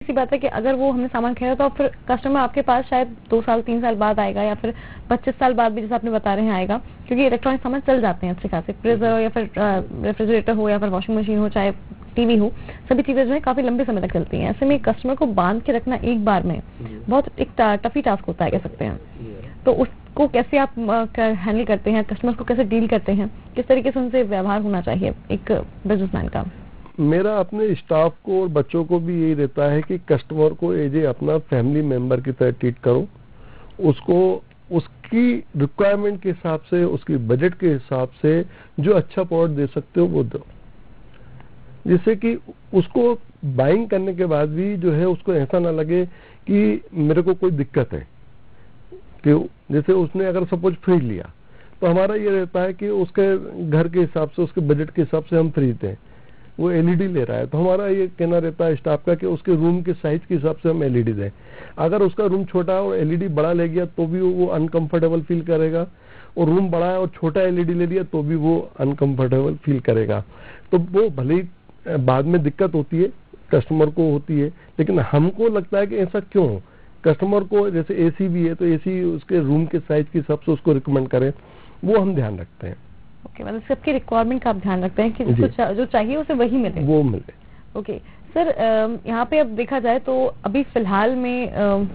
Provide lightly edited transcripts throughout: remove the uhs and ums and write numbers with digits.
ऐसी बात है कि अगर वो हमने सामान खरीदा तो फिर कस्टमर आपके पास शायद 2 साल 3 साल बाद आएगा या फिर 25 साल बाद भी जैसे आपने बता रहे हैं आएगा, क्योंकि इलेक्ट्रॉनिक सामान चल जाते हैं अच्छे खासे, फ्रीजर या फिर रेफ्रिजरेटर हो या फिर वॉशिंग मशीन हो चाहे टीवी हो, सभी चीजें जो है काफी लंबे समय तक चलती हैं। ऐसे में कस्टमर को बांध के रखना एक बार में बहुत एक टफी टास्क होता है कह सकते हैं। तो उसको कैसे आप हैंडल करते हैं, कस्टमर को कैसे डील करते हैं, किस तरीके से उनसे व्यवहार होना चाहिए एक बिजनेसमैन का? मेरा अपने स्टाफ को और बच्चों को भी यही रहता है कि कस्टमर को एज ए अपना फैमिली मेंबर की तरह ट्रीट करो, उसको उसकी रिक्वायरमेंट के हिसाब से, उसकी बजट के हिसाब से जो अच्छा प्रोडक्ट दे सकते हो वो दो, जिससे कि उसको बाइंग करने के बाद भी जो है उसको ऐसा ना लगे कि मेरे को कोई दिक्कत है। कि जैसे उसने अगर सपोज फ्रिज लिया तो हमारा ये रहता है कि उसके घर के हिसाब से, उसके बजट के हिसाब से हम फ्रिज दें। वो एलईडी ले रहा है तो हमारा ये कहना रहता है स्टाफ का कि उसके रूम के साइज के हिसाब से हम एलईडी दें। अगर उसका रूम छोटा है और एलईडी बड़ा ले गया तो भी वो अनकंफर्टेबल फील करेगा, और रूम बड़ा है और छोटा एलईडी ले लिया तो भी वो अनकंफर्टेबल फील करेगा। तो वो भले ही बाद में दिक्कत होती है, कस्टमर को होती है, लेकिन हमको लगता है कि ऐसा क्यों हो। कस्टमर को जैसे एसी भी है तो एसी उसके रूम के साइज के हिसाब से उसको रिकमेंड करें, वो हम ध्यान रखते हैं। ओके, मतलब सबकी रिक्वायरमेंट का आप ध्यान रखते हैं कि जिसको जो चाहिए उसे वही मिले, वो मिले। ओके सर, यहाँ पे अब देखा जाए तो अभी फिलहाल में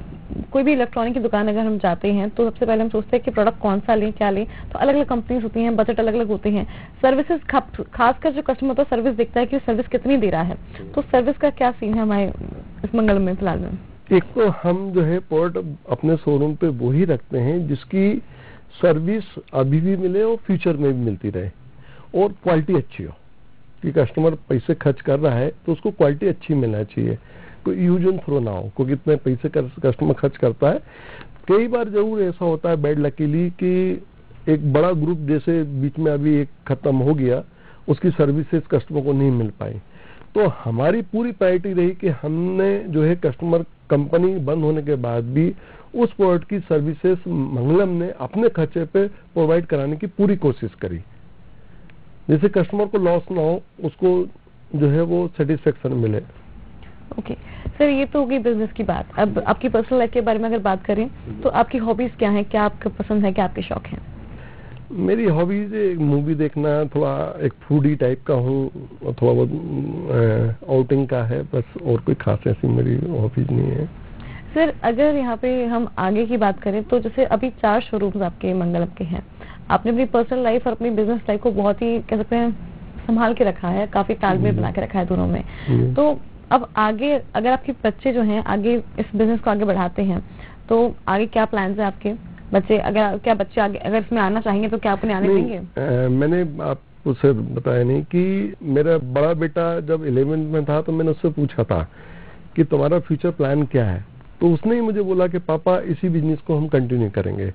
कोई भी इलेक्ट्रॉनिक की दुकान अगर हम जाते हैं तो सबसे पहले हम सोचते हैं कि प्रोडक्ट कौन सा लें, क्या लें। तो अलग अलग कंपनीज होती हैं, बजट अलग अलग होते हैं, सर्विसेज खासकर जो कस्टमर होता है सर्विस देखता है कि सर्विस कितनी दे रहा है। तो सर्विस का क्या सीन है हमारे इस मंगलम में फिलहाल में? एक तो हम जो है प्रोडक्ट अपने शोरूम पे वो ही रखते हैं जिसकी सर्विस अभी भी मिले और फ्यूचर में भी मिलती रहे और क्वालिटी अच्छी हो। कि कस्टमर पैसे खर्च कर रहा है तो उसको क्वालिटी अच्छी मिलना चाहिए, कोई यूज एंड थ्रो ना हो, क्योंकि इतने पैसे कस्टमर खर्च करता है। कई बार जरूर ऐसा होता है बैड लकीली कि एक बड़ा ग्रुप जैसे बीच में अभी एक खत्म हो गया, उसकी सर्विसेज कस्टमर को नहीं मिल पाई। तो हमारी पूरी प्रायोरिटी रही कि हमने जो है कस्टमर कंपनी बंद होने के बाद भी उस प्रोडक्ट की सर्विसेज मंगलम ने अपने खर्चे पे प्रोवाइड कराने की पूरी कोशिश करी, जैसे कस्टमर को लॉस ना हो, उसको जो है वो सेटिस्फेक्शन मिले। ओके सर, ये तो हो गई बिजनेस की बात। अब आपकी पर्सनल लाइफ के बारे में अगर बात करें तो आपकी हॉबीज क्या हैं, क्या आपको पसंद है, क्या आपके शौक हैं? मेरी हॉबीज मूवी देखना, थोड़ा एक फूडी टाइप का हूँ, थोड़ा बहुत आउटिंग का है बस, और कोई खास ऐसी मेरी हॉबीज नहीं है। सर अगर यहाँ पे हम आगे की बात करें तो जैसे अभी 4 शोरूम्स आपके मंगलम के हैं, आपने अपनी पर्सनल लाइफ और अपनी बिजनेस लाइफ को बहुत ही कह सकते हैं संभाल के रखा है, काफी तालमेल बना के रखा है दोनों में। तो अब आगे अगर आपके बच्चे जो हैं आगे इस बिजनेस को आगे बढ़ाते हैं तो आगे क्या प्लान्स है आपके? बच्चे आगे अगर इसमें आना चाहेंगे तो क्या आप उन्हें आने देंगे? मैंने आपको सर बताया नहीं कि मेरा बड़ा बेटा जब 11th में था तो मैंने उससे पूछा था कि तुम्हारा फ्यूचर प्लान क्या है, तो उसने ही मुझे बोला कि पापा इसी बिजनेस को हम कंटिन्यू करेंगे।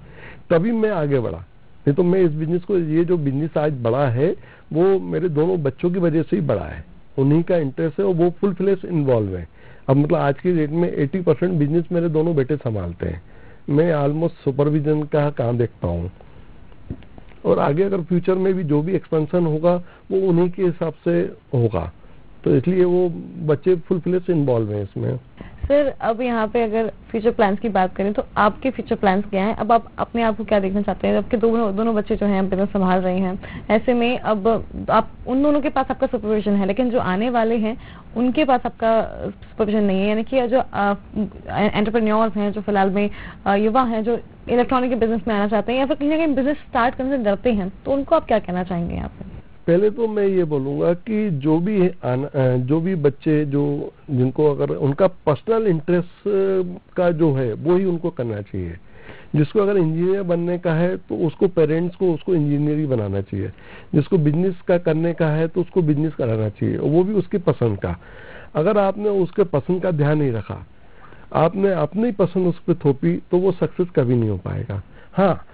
तभी मैं आगे बढ़ा, नहीं तो मैं इस बिजनेस को, ये जो बिजनेस आज बड़ा है वो मेरे दोनों बच्चों की वजह से ही बड़ा है, उन्हीं का इंटरेस्ट है और वो फुल फ्लेश इन्वॉल्व है। अब मतलब आज की डेट में 80% बिजनेस मेरे दोनों बेटे संभालते हैं, मैं ऑलमोस्ट सुपरविजन का काम देखता हूँ। और आगे अगर फ्यूचर में भी जो भी एक्सपेंशन होगा वो उन्हीं के हिसाब से होगा, तो इसलिए वो बच्चे फुल फ्लेश इन्वॉल्व हैं इसमें। सर अब यहाँ पे अगर फ्यूचर प्लान्स की बात करें तो आपके फ्यूचर प्लान्स क्या हैं? अब आप अपने आप को क्या देखना चाहते हैं? आपके दोनों बच्चे जो हैं बिजनेस संभाल रहे हैं, ऐसे में अब आप उन दोनों के पास आपका सुपरविजन है, लेकिन जो आने वाले हैं उनके पास आपका सुपरविजन नहीं है, यानी कि जो एंटरप्रेन्योर्स हैं, जो फिलहाल में युवा हैं जो इलेक्ट्रॉनिक के बिजनेस में आना चाहते हैं या फिर कहीं ना कहीं बिजनेस स्टार्ट करने से डरते हैं, तो उनको आप क्या कहना चाहेंगे यहाँ पे? पहले तो मैं ये बोलूंगा कि जो भी बच्चे जिनको अगर उनका पर्सनल इंटरेस्ट का जो है वो ही उनको करना चाहिए। जिसको अगर इंजीनियर बनने का है तो उसको पेरेंट्स को उसको इंजीनियर ही बनाना चाहिए, जिसको बिजनेस का करने का है तो उसको बिजनेस कराना चाहिए, वो भी उसकी पसंद का। अगर आपने उसके पसंद का ध्यान नहीं रखा, आपने अपनी पसंद उस पर थोपी, तो वो सक्सेस कभी नहीं हो पाएगा। हाँ,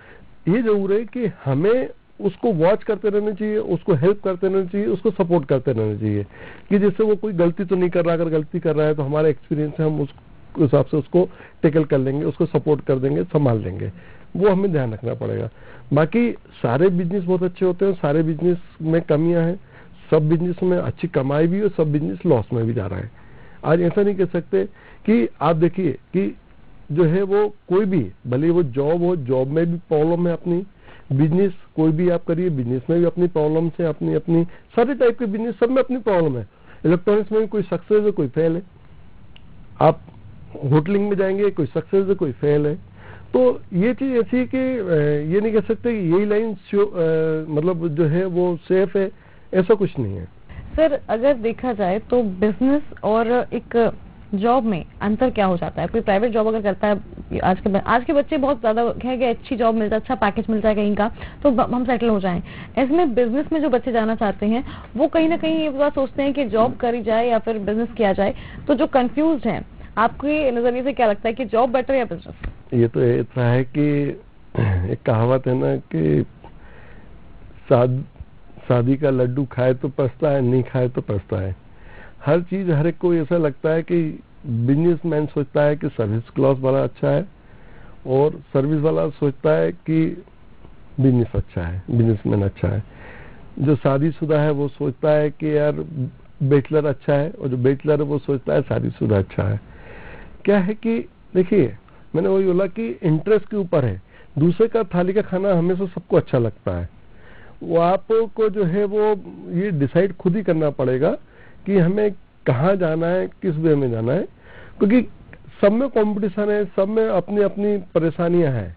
ये जरूर है कि हमें उसको वॉच करते रहना चाहिए, उसको हेल्प करते रहना चाहिए, उसको सपोर्ट करते रहना चाहिए कि जिससे वो कोई गलती तो नहीं कर रहा। अगर गलती कर रहा है तो हमारा एक्सपीरियंस है, हम उस हिसाब से उसको टेकल कर लेंगे, उसको सपोर्ट कर देंगे, संभाल लेंगे। वो हमें ध्यान रखना पड़ेगा। बाकी सारे बिजनेस बहुत अच्छे होते हैं, सारे बिजनेस में कमियां हैं, सब बिजनेस में अच्छी कमाई भी है, सब बिजनेस लॉस में भी जा रहा है। आज ऐसा नहीं कह सकते कि आप देखिए कि जो है वो कोई भी, भले वो जॉब हो, जॉब में भी प्रॉब्लम है अपनी, बिजनेस कोई भी आप करिए, बिजनेस में भी अपनी प्रॉब्लम है, अपनी अपनी सारे टाइप के बिजनेस सब में अपनी प्रॉब्लम है। इलेक्ट्रॉनिक्स में भी कोई सक्सेस है, कोई फेल है। आप होटलिंग में जाएंगे, कोई सक्सेस है, कोई फेल है। तो ये चीज ऐसी है कि ये नहीं कह सकते कि यही लाइन मतलब जो है वो सेफ है, ऐसा कुछ नहीं है। सर अगर देखा जाए तो बिजनेस और एक जॉब में अंतर क्या हो जाता है? कोई प्राइवेट जॉब अगर करता है, आज के बच्चे बहुत ज्यादा है कि अच्छी जॉब मिल जाए, अच्छा पैकेज मिल जाए कहीं का तो हम सेटल हो जाएं। ऐसे में बिजनेस में जो बच्चे जाना चाहते हैं वो कहीं ना कहीं ये बात सोचते हैं कि जॉब करी जाए या फिर बिजनेस किया जाए, तो जो कंफ्यूज है, आपके नजरिए से क्या लगता है कि जॉब बेटर या बिजनेस? ये तो ऐसा है कि एक कहावत है ना कि शादी का लड्डू खाए तो पछता है, नहीं खाए तो पछता है। हर चीज हर एक को ऐसा लगता है कि बिजनेसमैन सोचता है कि सर्विस क्लास वाला अच्छा है और सर्विस वाला सोचता है कि बिजनेस अच्छा है, बिजनेसमैन अच्छा है। जो शादीशुदा है वो सोचता है कि यार बैचलर अच्छा है, और जो बैचलर है वो सोचता है शादीशुदा अच्छा है। क्या है कि देखिए, मैंने वही बोला कि इंटरेस्ट के ऊपर है। दूसरे का थाली का खाना हमेशा सबको अच्छा लगता है। वो आपको जो है वो ये डिसाइड खुद ही करना पड़ेगा कि हमें कहाँ जाना है, किस वे में जाना है, क्योंकि सब में कंपटीशन है, सब में अपनी अपनी परेशानियां हैं।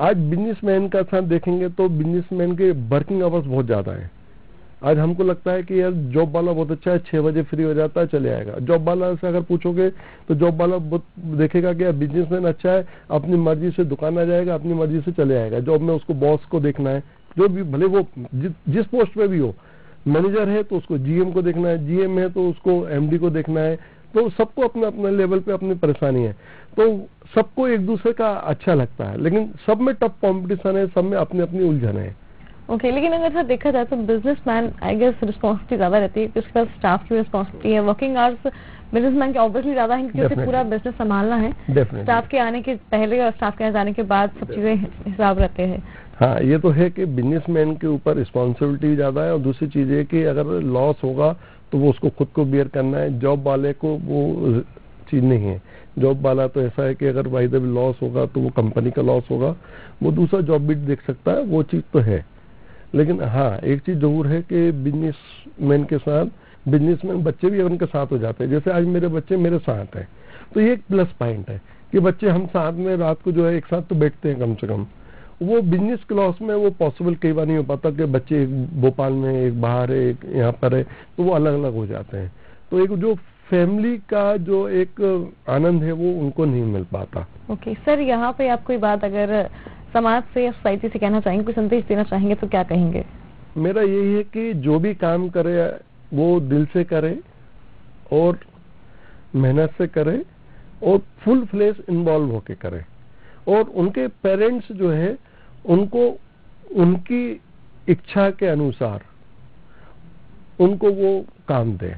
आज बिजनेसमैन का साथ देखेंगे तो बिजनेसमैन के वर्किंग आवर्स बहुत ज्यादा है। आज हमको लगता है कि यार जॉब वाला बहुत अच्छा है, 6 बजे फ्री हो जाता है, चले आएगा। जॉब वाला से अगर पूछोगे तो जॉब वाला देखेगा कि यार बिजनेसमैन अच्छा है, अपनी मर्जी से दुकान आ जाएगा, अपनी मर्जी से चले आएगा। जॉब में उसको बॉस को देखना है, जो भी भले वो जिस पोस्ट पे भी हो, मैनेजर है तो उसको जीएम को देखना है, जीएम है तो उसको एमडी को देखना है। तो सबको अपना अपना लेवल पे अपनी परेशानी है, तो सबको एक दूसरे का अच्छा लगता है, लेकिन सब में टफ कंपटीशन है, सब में अपनी अपनी उलझन है। ओके, लेकिन अगर ऐसा देखा जाए तो बिजनेसमैन आई गेस रिस्पॉन्सिबिलिटी ज्यादा रहती है, उसके पास स्टाफ की रिस्पॉन्सिबिलिटी है। वर्किंग आवर्स बिजनेसमैन के ऑब्वियसली ज्यादा है क्योंकि उसे पूरा बिजनेस संभालना है। स्टाफ के आने के पहले और स्टाफ के जाने के बाद सब चीजें हिसाब रहते हैं। हाँ, ये तो है कि बिजनेसमैन के ऊपर रिस्पॉन्सिबिलिटी ज्यादा है, और दूसरी चीज है कि अगर लॉस होगा तो वो उसको खुद को बियर करना है। जॉब वाले को वो चीज नहीं है। जॉब वाला तो ऐसा है कि अगर बाय द वे लॉस होगा तो वो कंपनी का लॉस होगा, वो दूसरा जॉब भी देख सकता है, वो चीज तो है। लेकिन हाँ, एक चीज जरूर है कि बिजनेसमैन के साथ बिजनेसमैन बच्चे भी उनके साथ हो जाते हैं। जैसे आज मेरे बच्चे मेरे साथ हैं, तो ये एक प्लस पॉइंट है कि बच्चे हम साथ में रात को जो है एक साथ तो बैठते हैं कम से कम। वो बिजनेस क्लास में वो पॉसिबल कई बार नहीं हो पाता कि बच्चे एक भोपाल में, एक बाहर है, एक यहाँ पर है, तो वो अलग अलग हो जाते हैं। तो एक जो फैमिली का जो एक आनंद है वो उनको नहीं मिल पाता। ओके सर, यहाँ पे आप कोई बात अगर समाज से या सोसाइटी से कहना चाहेंगे, कोई संदेश देना चाहेंगे तो क्या कहेंगे? मेरा यही है कि जो भी काम करे वो दिल से करे और मेहनत से करे और फुल फ्लेश इन्वॉल्व होके करे, और उनके पेरेंट्स जो है उनको उनकी इच्छा के अनुसार उनको वो काम दे।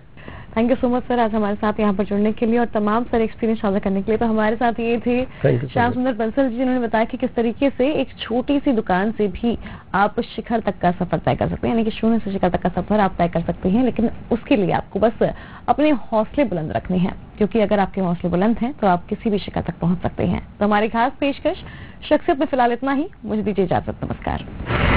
Thank you so much sir, आज हमारे साथ यहाँ पर जुड़ने के लिए और तमाम सर एक्सपीरियंस साझा करने के लिए। तो हमारे साथ ये थे श्याम सुंदर बंसल जी, जिन्होंने बताया कि किस तरीके से एक छोटी सी दुकान से भी आप शिखर तक का सफर तय कर सकते हैं, यानी कि शून्य से शिखर तक का सफर आप तय कर सकते हैं। लेकिन उसके लिए आपको बस अपने हौसले बुलंद रखने हैं, क्योंकि अगर आपके हौसले बुलंद हैं तो आप किसी भी शिखर तक पहुंच सकते हैं। तो हमारी खास पेशकश शख्सियत में फिलहाल इतना ही। मुझे दीजिए इजाजत, नमस्कार।